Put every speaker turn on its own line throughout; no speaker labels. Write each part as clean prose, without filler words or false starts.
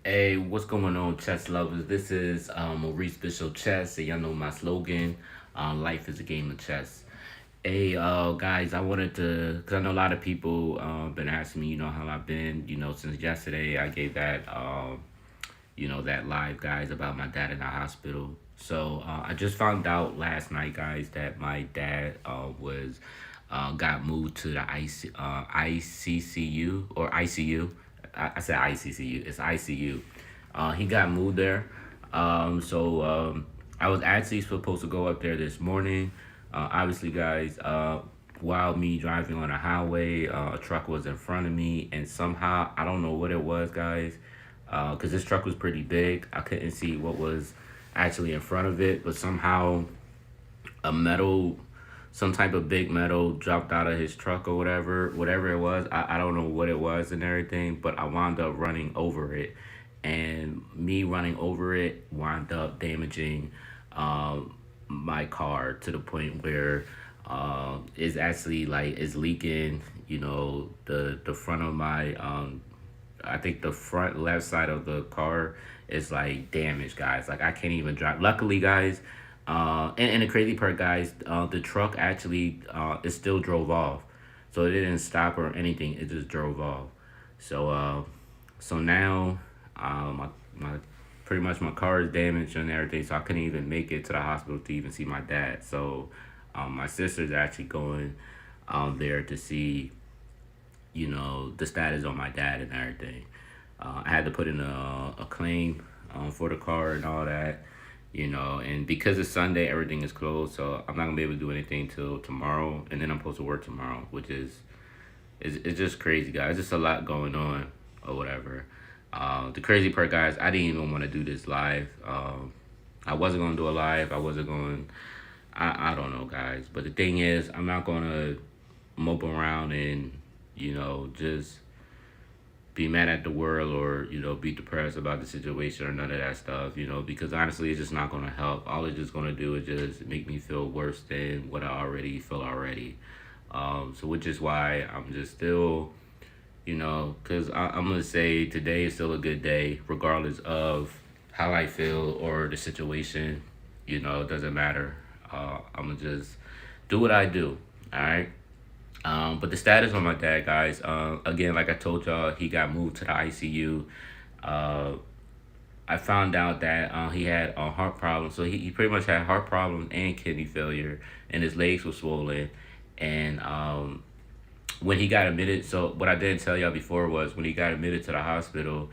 Hey, what's going on, chess lovers? This is Maurice Bishop Chess, and y'all know my slogan: "Life is a game of chess." Hey, guys, I wanted to, cause I know a lot of people been asking me, how I've been, since yesterday. I gave that, that live, guys, about my dad in the hospital. So I just found out last night, guys, that my dad was got moved to the ICCU or ICU. I said ICCU. It's ICU. He got moved there. So I was actually supposed to go up there this morning. Obviously, guys, while me driving on a highway, a truck was in front of me, and somehow I don't know what it was, guys, because this truck was pretty big. I couldn't see what was actually in front of it, but somehow a metal, some type of big metal dropped out of his truck or whatever it was. I don't know what it was and everything, but I wound up running over it. And me running over it wound up damaging my car to the point where it's actually like it's leaking, the front of my I think the front left side of the car is like damaged, guys. Like I can't even drive. Luckily, guys, and the crazy part, guys, the truck actually it still drove off, so it didn't stop or anything. It just drove off. So so now, my pretty much my car is damaged and everything, so I couldn't even make it to the hospital to even see my dad. So my sister's actually going there to see the status on my dad and everything. I had to put in a claim for the car and all that, and because it's Sunday, everything is closed, so I'm not gonna be able to do anything till tomorrow, and then I'm supposed to work tomorrow, which is it's just crazy, guys. It's just a lot going on or whatever. The crazy part, guys, I didn't even want to do this live. I wasn't gonna do a live. I wasn't going. I don't know, guys. But the thing is, I'm not gonna mope around and just be mad at the world or be depressed about the situation or none of that stuff, because honestly it's just not going to help. All it's just going to do is just make me feel worse than what I already feel already. So which is why I'm just still, because I'm going to say today is still a good day regardless of how I feel or the situation. It doesn't matter. I'm going to just do what I do. All right. But the status on my dad, guys, again, like I told y'all, he got moved to the ICU. Uh, I found out that he had a heart problem. So he pretty much had heart problems and kidney failure, and his legs were swollen. And when he got admitted, so what I didn't tell y'all before was when he got admitted to the hospital,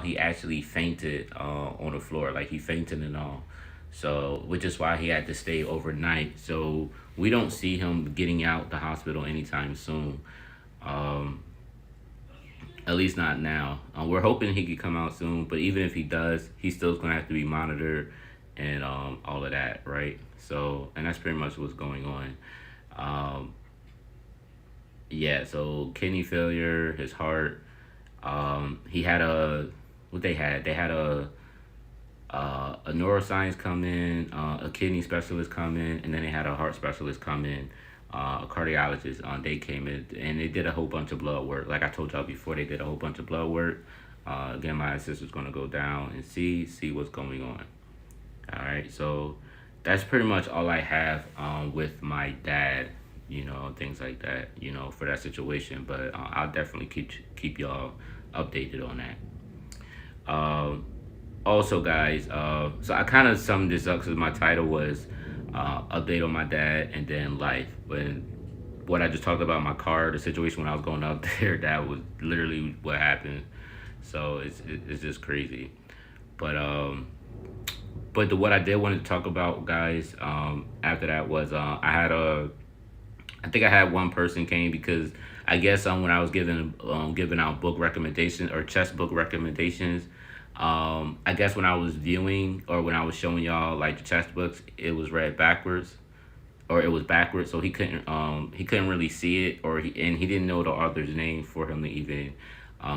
he actually fainted on the floor. Like he fainted and all. So, which is why he had to stay overnight. So we don't see him getting out the hospital anytime soon. Um, at least not now. We're hoping he could come out soon, but even if he does, he's still gonna have to be monitored and all of that, right? So, and that's pretty much what's going on. Um, yeah. So kidney failure, his heart. He had a what they had. They had a neuroscience come in, a kidney specialist come in, and then they had a heart specialist come in, a cardiologist. They came in and they did a whole bunch of blood work. Like I told y'all before, they did a whole bunch of blood work. Again, my sister's gonna go down and see what's going on. All right, so that's pretty much all I have with my dad. Things like that. For that situation. But I'll definitely keep y'all updated on that. Also, guys, so I kind of summed this up because my title was update on my dad and then life. When what I just talked about my car, the situation when I was going up there, that was literally what happened. So it's just crazy. But what I did want to talk about, guys, after that was I think I had one person came because I guess when I was giving out book recommendations or chess book recommendations, I guess when I was viewing or when I was showing y'all like the chess books, it was read backwards or it was backwards, so he couldn't really see it and he didn't know the author's name for him to even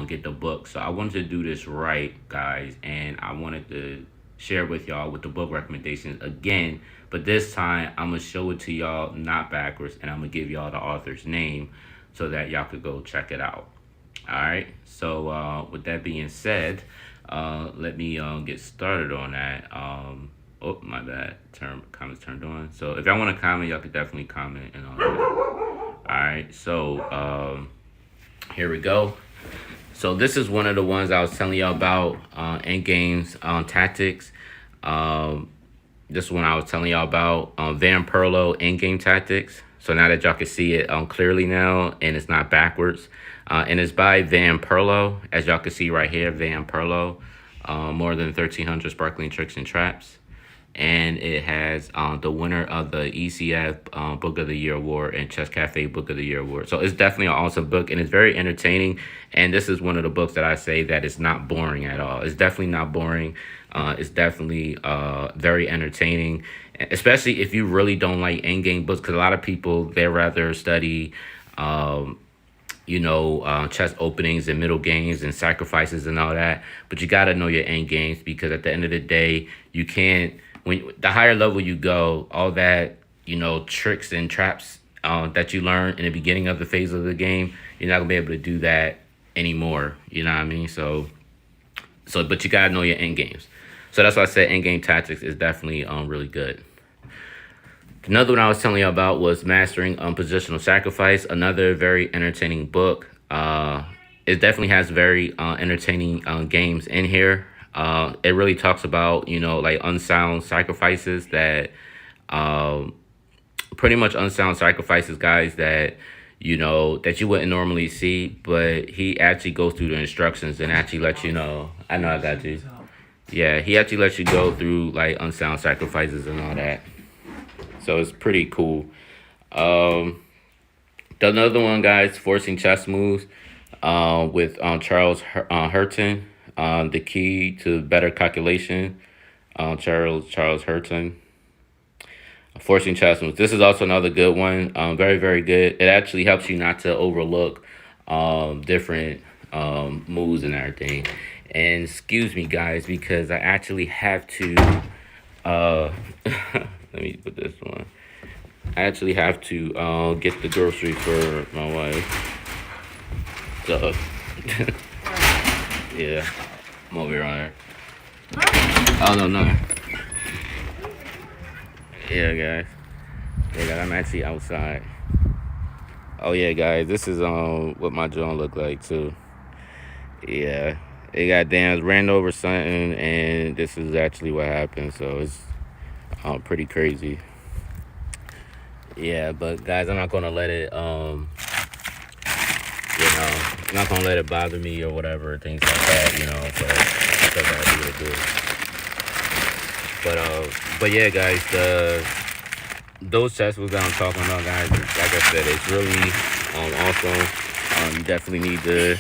get the book. So I wanted to do this right, guys, and I wanted to share with y'all with the book recommendations again. But this time I'm gonna show it to y'all not backwards, and I'm gonna give y'all the author's name so that y'all could go check it out. All right. So with that being said, let me get started on that. Oh, my bad. Comments turned on. So if y'all want to comment, y'all could definitely comment and all that. All right. So here we go. So this is one of the ones I was telling y'all about, end games tactics. This one I was telling y'all about, Van Perlo end game tactics. So now that y'all can see it clearly now, and it's not backwards. And it's by Van Perlo, as y'all can see right here, Van Perlo. More than 1,300 sparkling tricks and traps. And it has the winner of the ECF Book of the Year Award and Chess Cafe Book of the Year Award. So it's definitely an awesome book, and it's very entertaining. And this is one of the books that I say that it's not boring at all. It's definitely not boring. It's definitely very entertaining, especially if you really don't like endgame books, because a lot of people, they rather study chess openings and middle games and sacrifices and all that. But you got to know your end games, because at the end of the day, you can't, when the higher level you go, all that, tricks and traps that you learn in the beginning of the phase of the game, you're not gonna be able to do that anymore. You know what I mean? So but you gotta know your end games. So that's why I said end game tactics is definitely really good. Another one I was telling you about was Mastering Positional Sacrifice. Another very entertaining book. It definitely has very entertaining games in here. It really talks about, like unsound sacrifices that, pretty much unsound sacrifices, guys, that, that you wouldn't normally see. But he actually goes through the instructions and actually lets you know. I know I got you. Yeah, he actually lets you go through like unsound sacrifices and all that. So it's pretty cool. Another one, guys, Forcing Chess Moves with Charles Hurton. The Key to Better Calculation. Charles Hurton. Forcing Chess Moves. This is also another good one. Very, very good. It actually helps you not to overlook different moves and everything. And excuse me, guys, because I actually have to... let me put this one. I actually have to get the groceries for my wife. So, yeah, I'm over here on her. Oh, no. Yeah, guys. I'm actually outside. Oh, yeah, guys, this is what my joint look like, too. Yeah, it got ran over something, and this is actually what happened, so it's pretty crazy. Yeah, but guys, I'm not gonna let it I'm not gonna let it bother me or whatever, things like that, but because I do what I do. But yeah, guys, those chess moves that I'm talking about, guys, like I said, it's really awesome. You definitely need to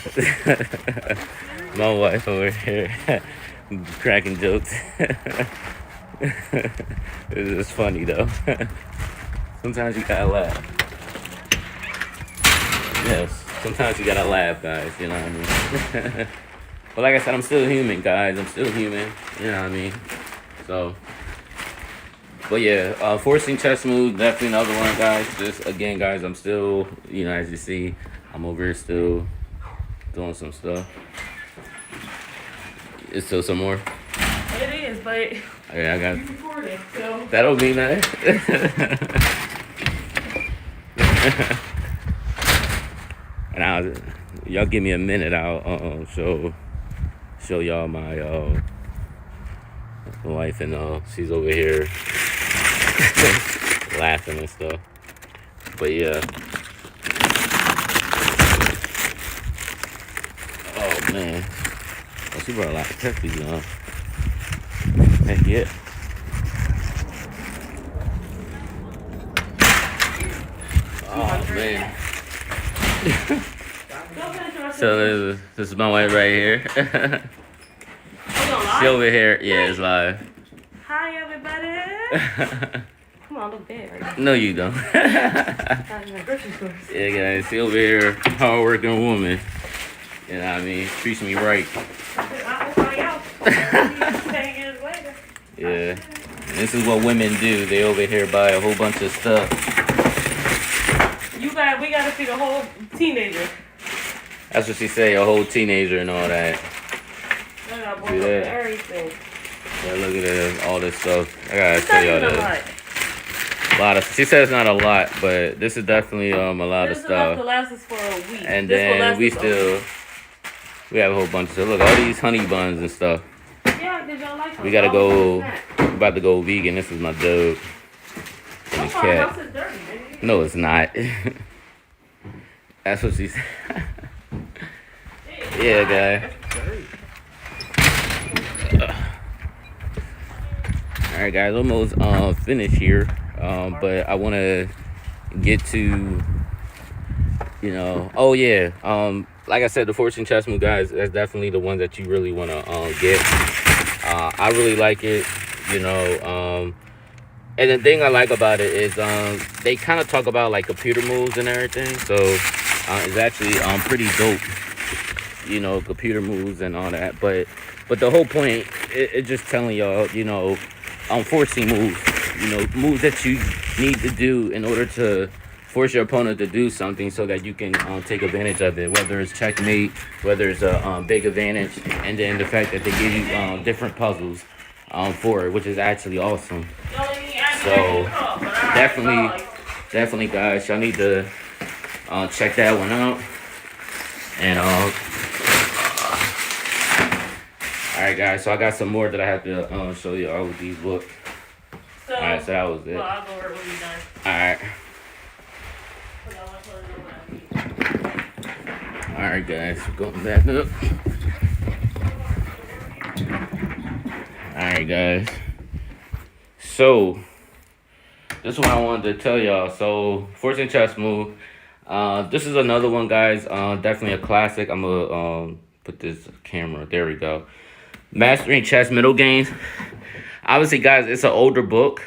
my wife over here cracking jokes. It's funny though. Sometimes you gotta laugh. Yes, sometimes you gotta laugh, guys. You know what I mean? But like I said, I'm still human, guys. I'm still human. You know what I mean? So, but yeah, Forcing Chess Moves, definitely another one, guys. Just again, guys, I'm still, as you see, I'm over here still doing some stuff. It's still some more.
It is, but
yeah, I got.
You recorded, so
That'll be nice. And y'all give me a minute. I'll show y'all my wife, and she's over here laughing and stuff. But yeah. Oh man. Oh, she brought a lot of turkeys on. Heck yeah. Oh man. So this is my wife right here. She over here. Yeah, it's live.
Hi everybody. Come on, look bad right now.
No, you don't. Yeah, guys, she over here, hard-working woman. You know what I mean? Treats me right. Yeah. And this is what women do. They over here buy a whole bunch of stuff.
We gotta see the whole teenager.
That's what she say, a whole teenager and all that.
got broke
See
up
that?
and everything.
Yeah, look at this, all this stuff. I gotta
It's
tell
not
y'all
even a
that.
lot.
A lot of. She says not a lot, but this is definitely a lot of
This is enough to
stuff.
last us for a week.
And
This will
then
last
we
us a
still
week.
we have a whole bunch of stuff. Look, all these honey buns and stuff.
Yeah, because y'all like them.
We gotta
It's always
go.
a snack.
We're about to go vegan. This is my dog. And
So
the
far, my
cat.
house is dirty, baby.
No, it's not. That's what she said. Yeah, guy. All right, guys, almost finished here. But I want to get to, oh yeah. Like I said, the fortune chess move, guys. That's definitely the one that you really want to get. I really like it. And the thing I like about it is they kind of talk about like computer moves and everything. So it's actually pretty dope. Computer moves and all that. But the whole point, it's just telling y'all, forcing moves. Moves that you need to do in order to force your opponent to do something so that you can take advantage of it. Whether it's checkmate, whether it's a big advantage, and then the fact that they give you different puzzles for it, which is actually awesome. So definitely, guys, y'all need to check that one out. And all right, guys. So I got some more that I have to show you all with these books.
So,
All right, so that was it.
Well, I'll go over it when we're done.
All right. All right, guys. Going back up. All right, guys. So this is what I wanted to tell y'all. So fortune chess move. This is another one, guys. Definitely a classic. I'm gonna put this camera. There we go. Mastering Chess Middle Games. Obviously, guys, it's an older book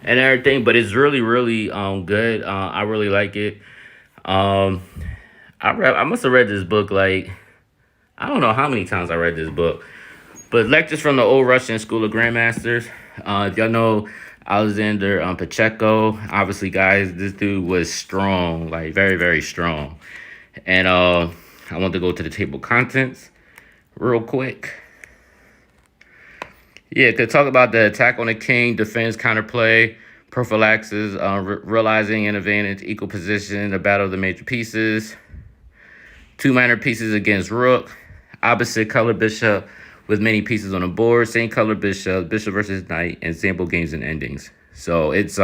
and everything, but it's really, really good. I really like it. I must have read this book like, I don't know how many times I read this book, but Lectures from the Old Russian School of Grandmasters. If y'all know Alexander Pacheco, obviously, guys, this dude was strong, like very, very strong. And I want to go to the table of contents real quick. Yeah, could talk about the attack on the king, defense, counterplay, prophylaxis, realizing an advantage, equal position, the battle of the major pieces, two minor pieces against rook, opposite color bishop with many pieces on the board, same color bishop, bishop versus knight, and sample games and endings. So it's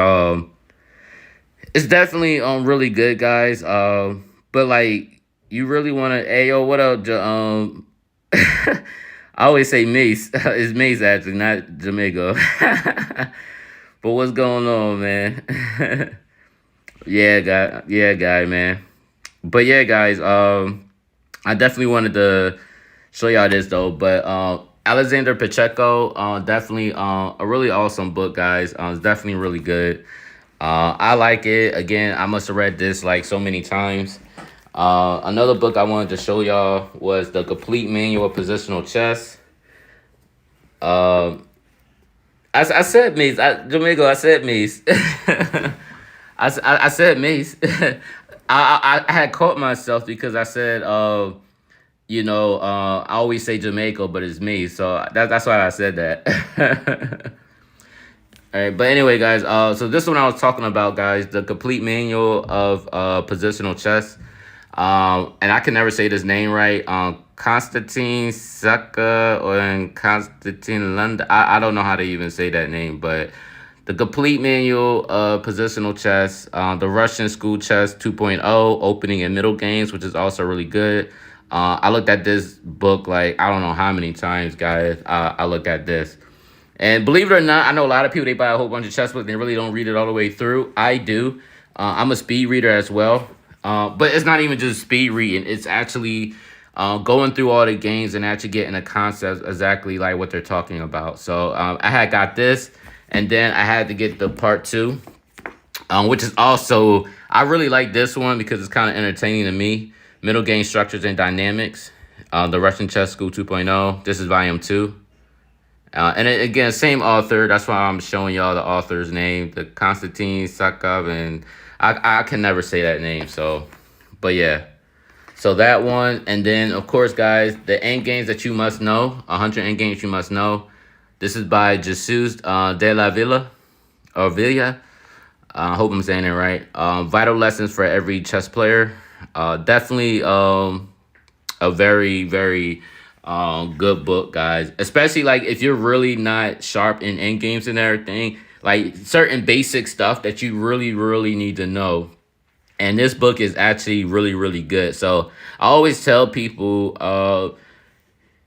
definitely really good, guys. But like you really want to, ayo, what up, I always say Mace. It's Mace, actually, not Jamaica. But what's going on, man? Yeah, guy, man. But yeah, guys, I definitely wanted to show y'all this, though. But Alexander Pacheco, definitely a really awesome book, guys. It's definitely really good. I like it. Again, I must have read this like so many times. Another book I wanted to show y'all was The Complete Manual of Positional Chess. I said Mace. Jamaica, I said Mace. I said Mace. I had caught myself because I said, I always say Jamaica, but it's Mace. So that's why I said that. All right, but anyway, guys, so this one I was talking about, guys, The Complete Manual of Positional Chess. And I can never say this name right. Konstantin Succa or Konstantin Lund. I don't know how to even say that name, but The Complete Manual of Positional Chess, the Russian School Chess 2.0, opening and middle games, which is also really good. I looked at this book like I don't know how many times, guys. I looked at this. And believe it or not, I know a lot of people, they buy a whole bunch of chess books and they really don't read it all the way through. I do. I'm a speed reader as well. But it's not even just speed reading. It's actually going through all the games and actually getting a concept exactly like what they're talking about. So I had got this, and then I had to get the part 2, which is also, I really like this one because it's kind of entertaining to me. Middle Game Structures and Dynamics, the Russian Chess School 2.0. This is volume 2. And again, same author. That's why I'm showing y'all the author's name, the Konstantin Sakov, and I can never say that name. So, but yeah. So that one, and then of course, guys, the end games that you must know, 100 end games you must know. This is by Jesus de la Villa or Villa. I hope I'm saying it right. Vital lessons for every chess player. Definitely a very, very good book, guys. Especially like if you're really not sharp in end games and everything, like certain basic stuff that you really, really need to know. And this book is actually really, really good. So I always tell people,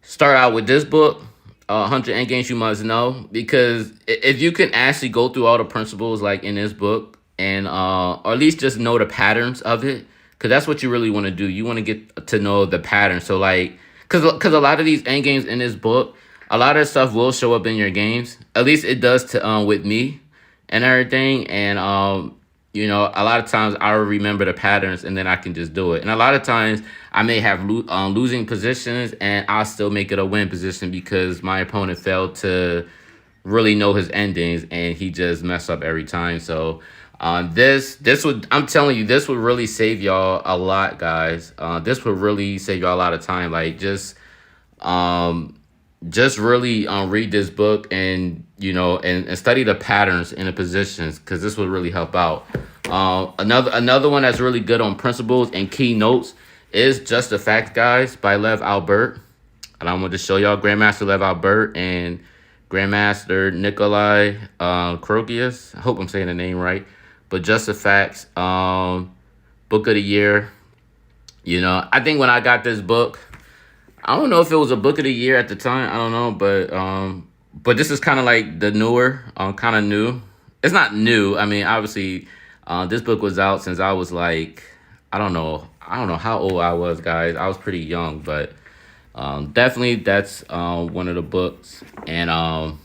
start out with this book, 100 End Games You Must Know, because if you can actually go through all the principles like in this book and or at least just know the patterns of it, because that's what you really want to do. You want to get to know the pattern. So like, because a lot of these end games in this book, a lot of stuff will show up in your games. At least it does to with me and everything. And you know, a lot of times I'll remember the patterns and then I can just do it. And a lot of times I may have losing positions and I'll still make it a win position because my opponent failed to really know his endings and he just messed up every time. So this would, I'm telling you, this would really save y'all a lot, guys. This would really save y'all a lot of time. Like just really read this book and you know and study the patterns in the positions because this would really help out. Another one that's really good on principles and key notes is Just the Facts, guys, by Lev Albert. And I'm going to show y'all Grandmaster Lev Albert and Grandmaster Nikolai Krogius. I hope I'm saying the name right. But Just the Facts, book of the year. You know, I think when I got this book, I don't know if it was a book of the year at the time. I don't know, but this is kind of like the newer, kind of new. It's not new. I mean, obviously, this book was out since I was like, I don't know how old I was, guys. I was pretty young, but definitely that's one of the books, and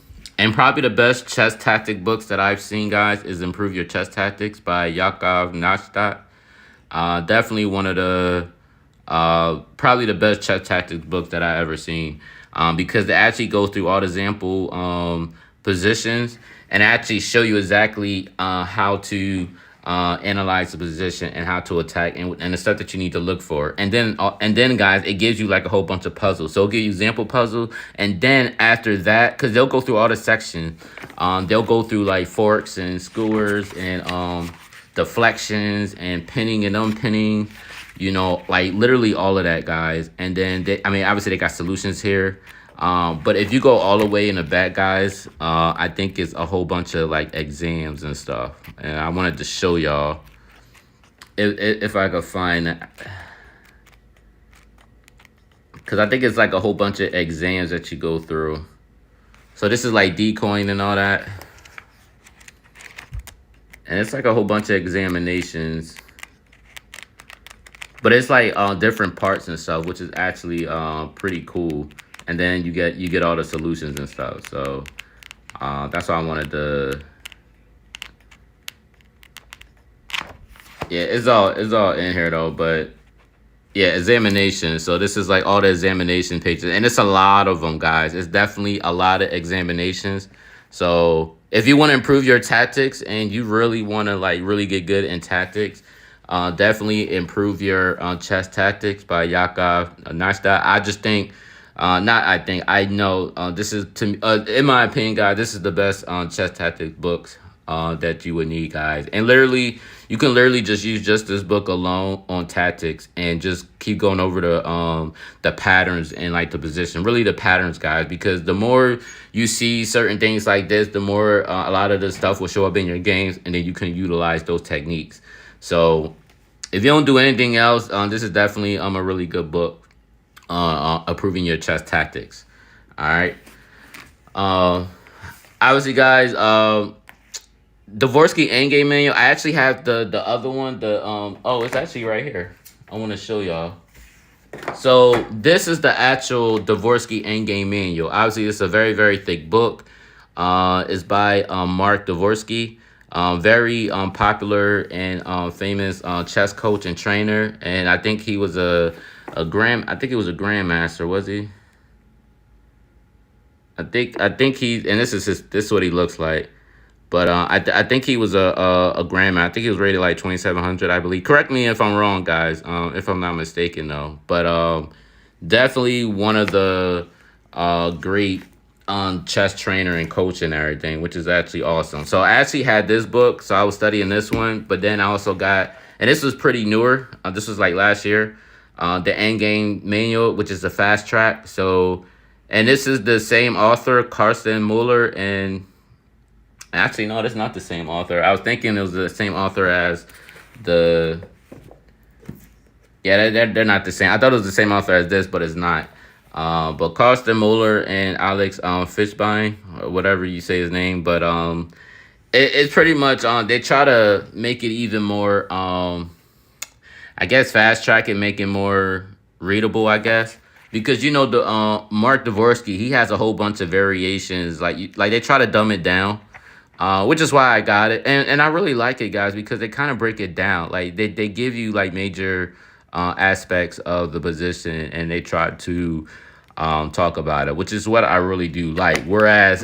probably the best chess tactic books that I've seen, guys, is Improve Your Chess Tactics by Yaakov. Definitely one of the probably the best chess tactics books that I ever seen, because they actually go through all the example positions and actually show you exactly how to analyze the position and how to attack and the stuff that you need to look for. And then guys, it gives you like a whole bunch of puzzles. So it'll give you example puzzle, and then after that, because they'll go through all the sections, they'll go through like forks and skewers and deflections and pinning and unpinning. You know, like literally all of that, guys. And then, I mean, obviously they got solutions here. But if you go all the way in the back, guys, I think it's a whole bunch of like exams and stuff. And I wanted to show y'all if I could find that. Because I think it's like a whole bunch of exams that you go through. So this is like decoying and all that. And it's like a whole bunch of examinations. But it's like different parts and stuff, which is actually pretty cool. And then you get all the solutions and stuff. So that's why I wanted to. Yeah, it's all in here though. But yeah, examination. So this is like all the examination pages, and it's a lot of them, guys. It's definitely a lot of examinations. So if you want to improve your tactics and you really want to like really get good in tactics. Definitely Improve Your Chess Tactics by Yaakov Nashta. I just think, I know this is, in my opinion, guys, this is the best chess tactics books that you would need, guys. And literally, you can literally just use just this book alone on tactics and just keep going over the patterns and like the position. Really the patterns, guys, because the more you see certain things like this, the more a lot of the stuff will show up in your games, and then you can utilize those techniques. So if you don't do anything else, this is definitely a really good book, Improving Your Chess Tactics. All right. Obviously, guys, Dvorsky Endgame Manual. I actually have the other one. It's actually right here. I want to show y'all. So this is the actual Dvorsky Endgame Manual. Obviously, it's a very, very thick book. It's by Mark Dvorsky. Very popular and famous chess coach and trainer, and I think he was a grandmaster, was he? I think he, and this is what he looks like. But I think he was a grandma. I think he was rated like 2,700, I believe. Correct me if I'm wrong, guys. If I'm not mistaken, though. But definitely one of the great chess trainer and coach and everything, which is actually awesome. So I actually had this book, so I was studying this one. But then I also got, and this was pretty newer. This was like last year. The End Game Manual, which is the fast track. So, and this is the same author, Carsten Mueller, and actually, no, that's not the same author. I was thinking it was the same author as the. Yeah, they're not the same. I thought it was the same author as this, but it's not. But Carsten Mueller and Alex Fishbein, or whatever you say his name, but it's pretty much they try to make it even more I guess fast track and make it more readable, I guess. Because the Mark Dvorsky, he has a whole bunch of variations. Like they try to dumb it down, which is why I got it, and I really like it, guys, because they kind of break it down. Like they give you like major aspects of the position, and they try to talk about it, which is what I really do like. Whereas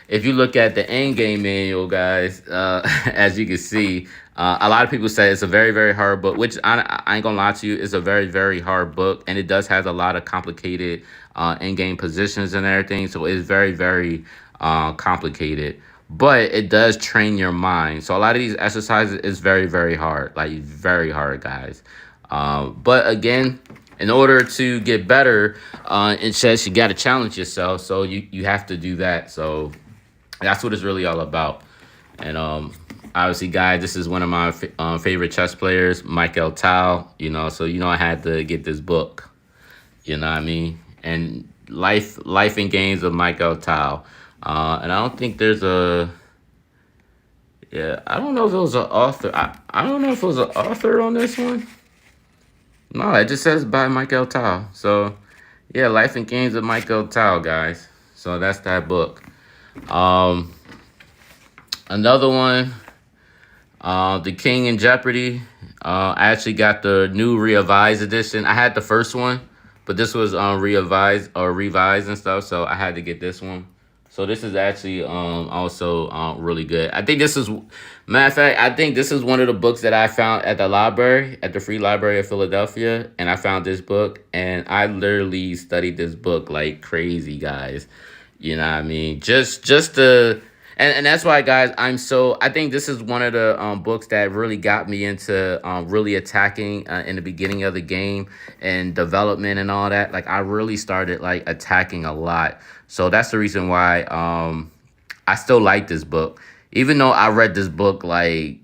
if you look at the End Game Manual, guys, as you can see, a lot of people say it's a very, very hard book, which I ain't gonna lie to you, it's a very, very hard book, and it does have a lot of complicated end game positions and everything, so it's very, very complicated. But it does train your mind. So a lot of these exercises is very, very hard, like very hard, guys. But again, in order to get better in chess, you got to challenge yourself. So you have to do that. So that's what it's really all about. And obviously, guys, this is one of my favorite chess players, Michael Tal. So I had to get this book. You know what I mean? And Life and Games of Michael Tal. And I don't think there's a. Yeah, I don't know if it was an author. I don't know if it was an author on this one. No, it just says by Michael Tal. So, yeah, Life and Games of Michael Tal, guys. So that's that book. Another one, The King in Jeopardy. I actually got the new revised edition. I had the first one, but this was revised and stuff, so I had to get this one. So this is actually also really good. I think this is, matter of fact, I think this is one of the books that I found at the library, at the Free Library of Philadelphia, and I found this book, and I literally studied this book like crazy, guys. You know what I mean? Just the, and that's why, guys, I think this is one of the books that really got me into really attacking in the beginning of the game and development and all that. Like, I really started, like, attacking a lot. So that's the reason why I still like this book. Even though I read this book, like,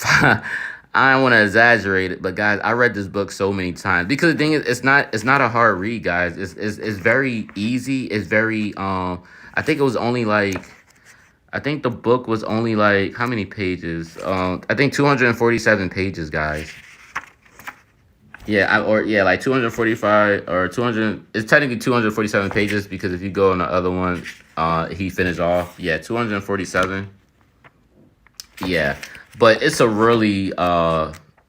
I don't want to exaggerate it, but, guys, I read this book so many times. Because the thing is, it's not a hard read, guys. It's very easy. It's very, I think it was only, like, I think the book was only, like, how many pages? I think 247 pages, guys. Yeah, like 245 or 200. It's technically 247 pages because if you go on the other one, he finished off. Yeah, 247. Yeah, but it's a really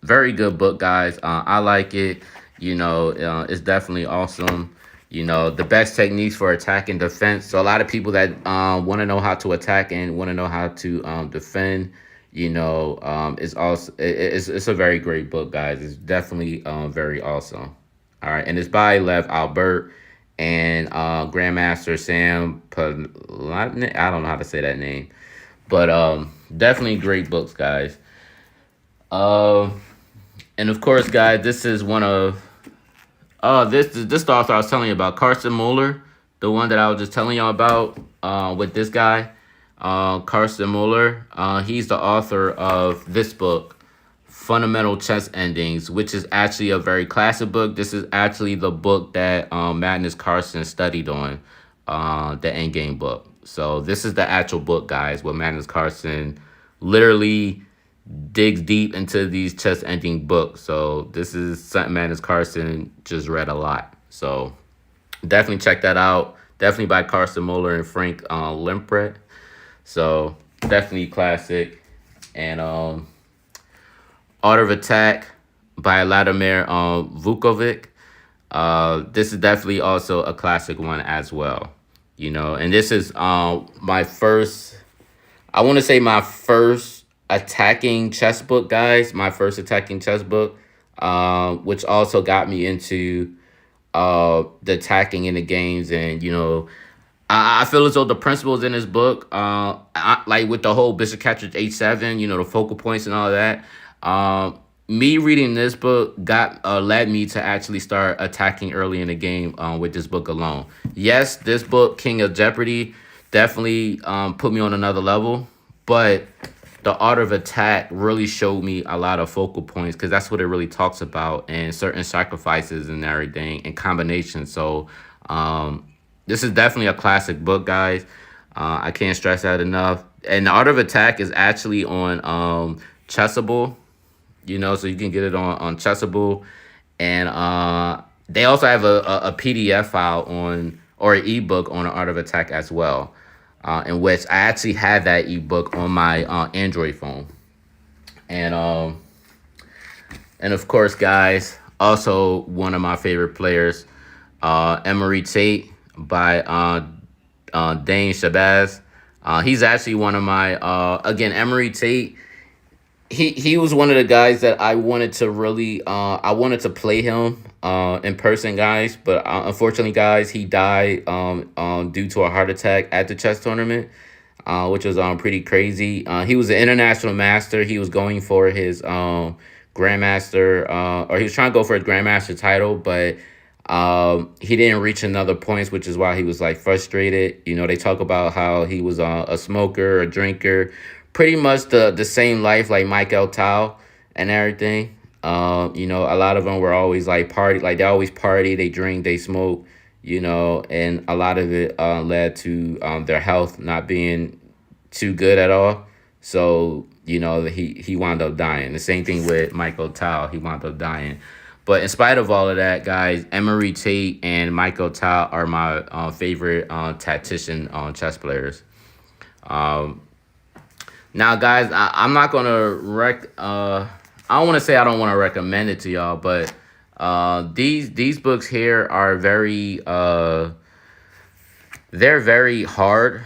very good book, guys. I like it. It's definitely awesome. The best techniques for attack and defense. So a lot of people that want to know how to attack and want to know how to defend. It's also it's a very great book, guys. It's definitely very awesome. All right, and it's by Lev Albert and Grandmaster Sam Palatnik. I don't know how to say that name, but definitely great books, guys. And of course, guys, this is one of this author I was telling you about, Carsten Mueller, the one that I was just telling y'all about with this guy. Carsten Mueller, he's the author of this book, Fundamental Chess Endings, which is actually a very classic book. This is actually the book that Magnus Carlsen studied on, the Endgame book. So this is the actual book, guys, where Magnus Carlsen literally digs deep into these chess ending books. So this is something Magnus Carlsen just read a lot. So definitely check that out. Definitely by Carsten Mueller and Frank Lemprett. So definitely classic. And Art of Attack by Vladimir Vukovic. This is definitely also a classic one as well. And this is my first, I want to say my first attacking chess book, guys. My first attacking chess book, which also got me into the attacking in the games, and I feel as though the principles in this book, like with the whole bishop captures h7, the focal points and all that. Me reading this book got led me to actually start attacking early in the game with this book alone. Yes, this book, King of Jeopardy, definitely put me on another level, but the art of attack really showed me a lot of focal points because that's what it really talks about, and certain sacrifices and everything and combinations. So this is definitely a classic book, guys. I can't stress that enough. And the art of attack is actually on Chessable, so you can get it on Chessable. And they also have a PDF file on, or an ebook on the art of attack as well, in which I actually had that ebook on my Android phone. And of course, guys, also one of my favorite players, Emery Tate by Dane Shabazz. He's actually one of my again, Emery Tate. He was one of the guys that I wanted to really I wanted to play him in person, guys. But unfortunately, guys, he died due to a heart attack at the chess tournament, which was pretty crazy. He was an international master. He was going for his grandmaster, or he was trying to go for his grandmaster title, but he didn't reach another points, which is why he was like frustrated. They talk about how he was a smoker, a drinker, pretty much the same life like Michael Tao and everything. A lot of them were always like party, like they always party, they drink, they smoke, and a lot of it led to their health not being too good at all. So, he wound up dying. The same thing with Michael Tao, he wound up dying. But in spite of all of that, guys, Emery Tate and Michael Tao are my favorite tactician chess players. Now, guys, I'm not gonna I don't want to say I don't want to recommend it to y'all, but these books here are they're very hard,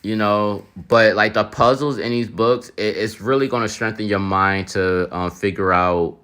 But like the puzzles in these books, it's really gonna strengthen your mind to figure out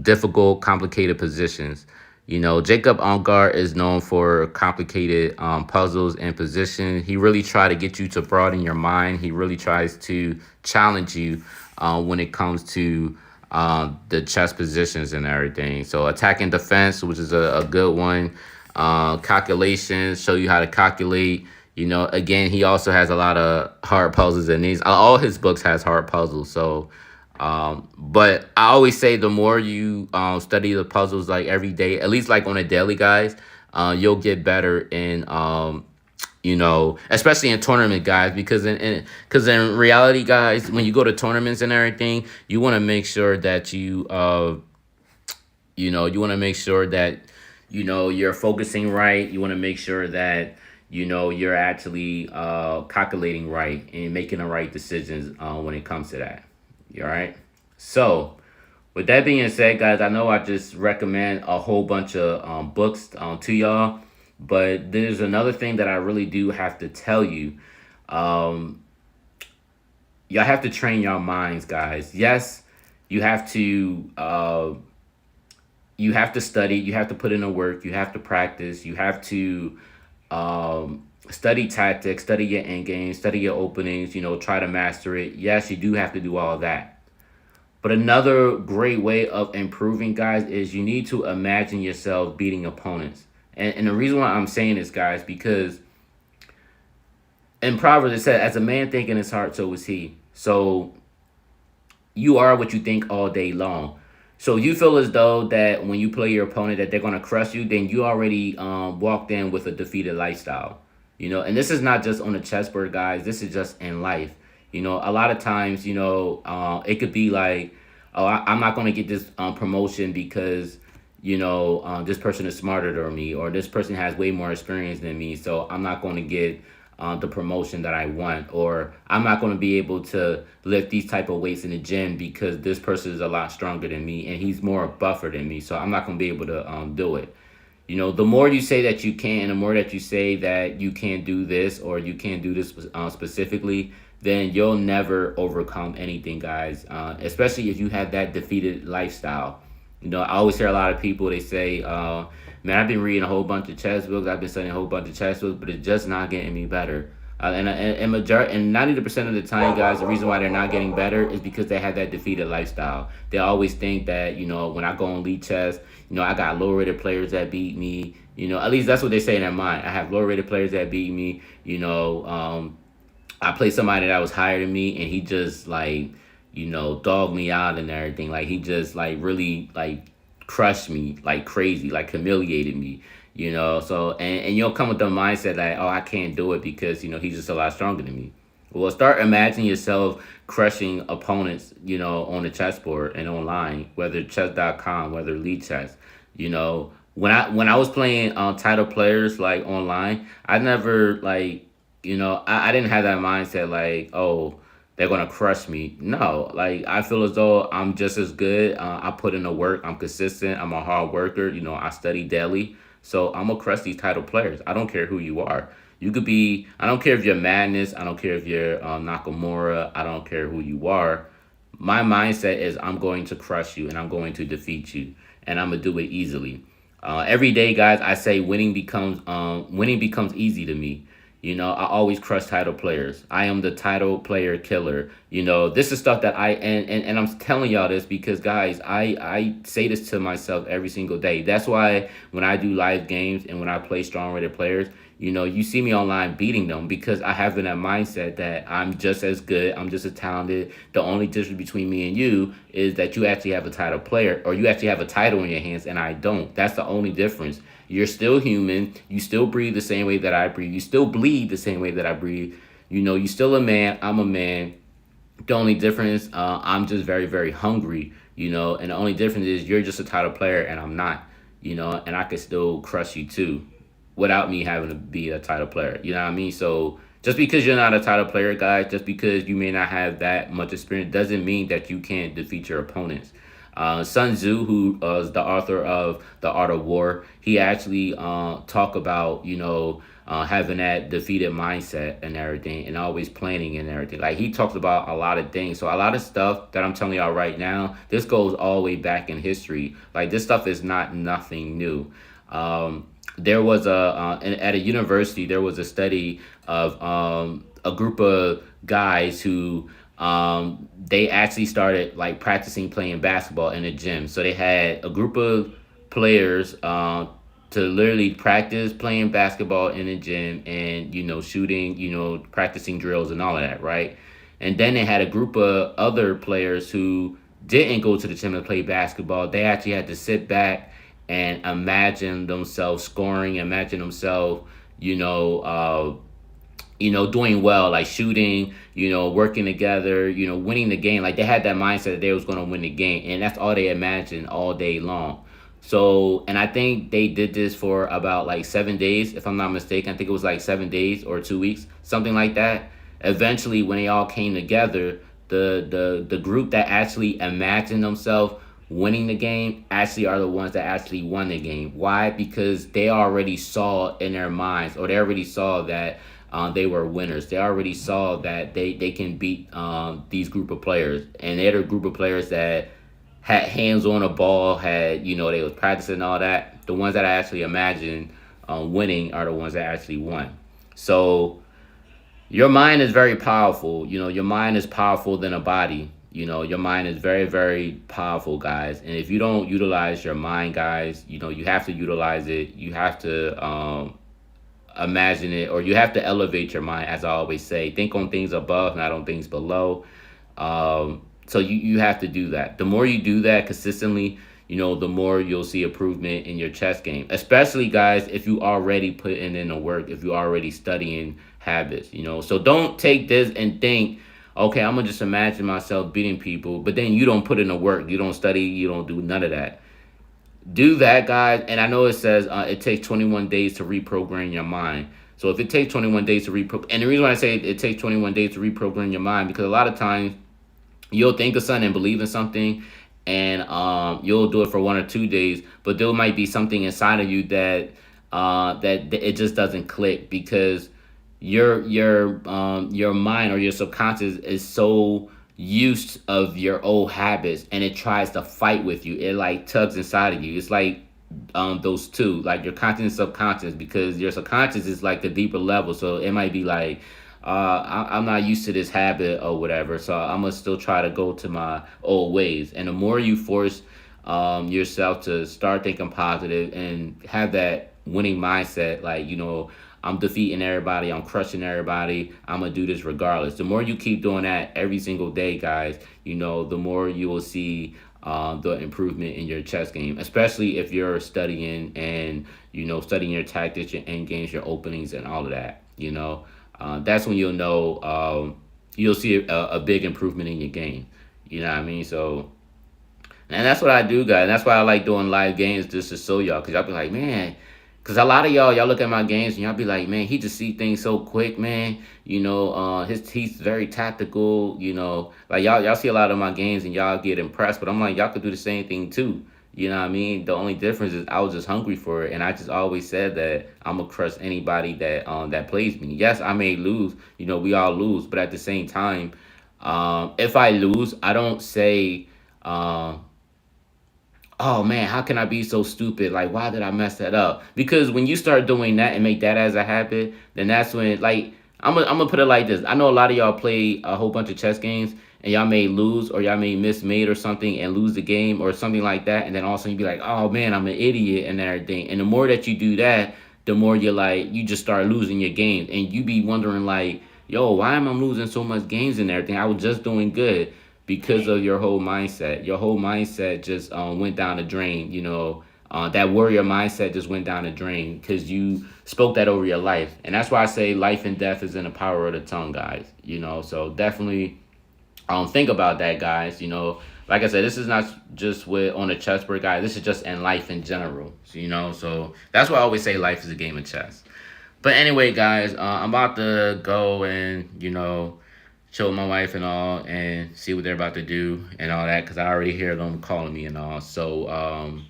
difficult, complicated positions. Jacob Ongar is known for complicated puzzles and positions. He really tries to get you to broaden your mind. He really tries to challenge you when it comes to the chess positions and everything. So attack and defense, which is a good one. Calculations, show you how to calculate. Again, he also has a lot of hard puzzles in these. All his books has hard puzzles. So but I always say the more you study the puzzles like every day, at least like on a daily, guys, you'll get better in especially in tournament, guys, because in reality, guys, when you go to tournaments and everything, you want to make sure that you want to make sure that you're focusing right. You want to make sure that you're actually calculating right and making the right decisions when it comes to that. All right. So, with that being said, guys, I know I just recommend a whole bunch of books to y'all, but there's another thing that I really do have to tell you. Y'all have to train your minds, guys. Yes, you have to study. You have to put in the work. You have to practice. You have to study tactics, study your end game, study your openings, try to master it. Yes, you do have to do all of that. But another great way of improving, guys, is you need to imagine yourself beating opponents. And the reason why I'm saying this, guys, because in Proverbs it said, as a man think in his heart, so is he. So you are what you think all day long. So you feel as though that when you play your opponent that they're going to crush you, then you already walked in with a defeated lifestyle. And this is not just on the chessboard, guys. This is just in life. A lot of times, it could be like, oh, I'm not going to get this promotion because, this person is smarter than me, or this person has way more experience than me. So I'm not going to get the promotion that I want, or I'm not going to be able to lift these type of weights in the gym because this person is a lot stronger than me and he's more buffer than me. So I'm not going to be able to do it. The more you say that you can, the more that you say that you can't do this or you can't do this specifically, then you'll never overcome anything, guys. Especially if you have that defeated lifestyle. I always hear a lot of people, they say, man, I've been reading a whole bunch of chess books, I've been studying a whole bunch of chess books, but it's just not getting me better. And 90% of the time, guys, the reason why they're not getting better is because they have that defeated lifestyle. They always think that when I go on lead chess, I got low rated players that beat me. At least that's what they say in their mind. I have low rated players that beat me. I played somebody that was higher than me, and he just like, dogged me out and everything. Like he just like really like crushed me like crazy, like humiliated me. So and you'll come with the mindset that, oh, I can't do it because he's just a lot stronger than me. Well, start imagining yourself crushing opponents, on the chessboard and online, whether chess.com, whether lead chess. When I was playing title players like online, I never like, I didn't have that mindset like, oh, they're gonna crush me. No, like I feel as though I'm just as good. I put in the work. I'm consistent. I'm a hard worker. I study daily. So I'm gonna crush these title players. I don't care who you are. You could be. I don't care if you're Madness. I don't care if you're Nakamura. I don't care who you are. My mindset is I'm going to crush you and I'm going to defeat you, and I'm gonna do it easily. Every day, guys, I say winning becomes easy to me. I always crush title players. I am the title player killer. This is stuff that and I'm telling y'all this because, guys, I say this to myself every single day. That's why when I do live games and when I play strong rated players, you see me online beating them because I have in that mindset that I'm just as good, I'm just as talented. The only difference between me and you is that you actually have a title player or you actually have a title in your hands and I don't. That's the only difference. You're still human. You still breathe the same way that I breathe. You still bleed the same way that I breathe. You still a man. I'm a man. The only difference, I'm just very, very hungry, and the only difference is you're just a title player and I'm not, and I could still crush you too without me having to be a title player. You know what I mean? So just because you're not a title player, guys, just because you may not have that much experience doesn't mean that you can't defeat your opponents. Sun Tzu, who is the author of The Art of War, he actually talk about having that defeated mindset and everything, and always planning and everything. Like he talks about a lot of things. So a lot of stuff that I'm telling y'all right now, this goes all the way back in history. Like this stuff is not nothing new. There was at a university there was a study of a group of guys who they actually started like practicing playing basketball in a gym. So they had a group of players to literally practice playing basketball in a gym and shooting, practicing drills and all of that, right? And then they had a group of other players who didn't go to the gym to play basketball. They actually had to sit back and imagine themselves scoring, imagine themselves, doing well, like shooting, working together, winning the game. Like they had that mindset that they was going to win the game, and that's all they imagined all day long. So, and I think they did this for about like 7 days, if I'm not mistaken. I think it was like 7 days or 2 weeks, something like that. Eventually, when they all came together, the group that actually imagined themselves winning the game actually are the ones that actually won the game. Why? Because they already saw in their minds, or they already saw that they were winners. They already saw that they can beat these group of players, and they're the group of players that had hands on a ball, had they was practicing all that. The ones that I actually imagined winning are the ones that actually won. So your mind is very powerful. Your mind is powerful than a body. Your mind is very, very powerful, guys. And if you don't utilize your mind, guys, you have to utilize it. You have to imagine it, or you have to elevate your mind, as I always say. Think on things above, not on things below. So you have to do that. The more you do that consistently, the more you'll see improvement in your chess game. Especially, guys, if you already putting in the work, if you already studying habits, So don't take this and think, okay, I'm gonna just imagine myself beating people, but then you don't put in the work, you don't study, you don't do none of that. Do that, guys. And I know it says it takes 21 days to reprogram your mind. So if it takes 21 days to reprogram, and the reason why I say it takes 21 days to reprogram your mind, because a lot of times you'll think of something and believe in something, and you'll do it for 1 or 2 days, but there might be something inside of you that it just doesn't click because your mind or your subconscious is so used of your old habits, and it tries to fight with you. It like tugs inside of you. It's like those two, like your conscious and subconscious, because your subconscious is like the deeper level. So it might be like, I'm not used to this habit or whatever, so I'm gonna still try to go to my old ways. And the more you force yourself to start thinking positive and have that winning mindset, like, I'm defeating everybody, I'm crushing everybody, I'm gonna do this regardless. The more you keep doing that every single day, guys, the more you will see the improvement in your chess game, especially if you're studying and studying your tactics, your end games, your openings, and all of that. That's when you'll see a big improvement in your game. You know what I mean? So, and that's what I do, guys. That's why I like doing live games, just to show y'all, cause y'all be like, man. Cause a lot of y'all look at my games and y'all be like, man, he just see things so quick, man. He's very tactical. Like y'all see a lot of my games and y'all get impressed. But I'm like, y'all could do the same thing too. You know what I mean? The only difference is I was just hungry for it, and I just always said that I'm gonna crush anybody that plays me. Yes, I may lose. We all lose, but at the same time, if I lose, I don't say. Oh man, how can I be so stupid? Like, why did I mess that up? Because when you start doing that and make that as a habit, then that's when, like, I'm gonna put it like this. I know a lot of y'all play a whole bunch of chess games and y'all may lose or y'all may miss mate or something and lose the game or something like that, and then all of a sudden you be like, oh man, I'm an idiot and everything. And the more that you do that, the more you just start losing your games, and you be wondering like, yo, why am I losing so much games and everything? I was just doing good because of your whole mindset. Your whole mindset just went down the drain. That warrior mindset just went down the drain because you spoke that over your life. And that's why I say life and death is in the power of the tongue, guys. So definitely think about that, guys. Like I said, this is not just on the chessboard, guys. This is just in life in general. So that's why I always say life is a game of chess. But anyway, guys, I'm about to go and chill with my wife and all, and see what they're about to do and all that, because I already hear them calling me and all. So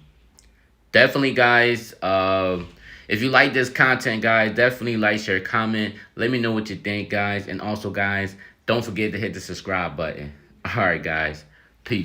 definitely, guys, if you like this content, guys, definitely like, share, comment. Let me know what you think, guys. And also, guys, don't forget to hit the subscribe button. All right, guys.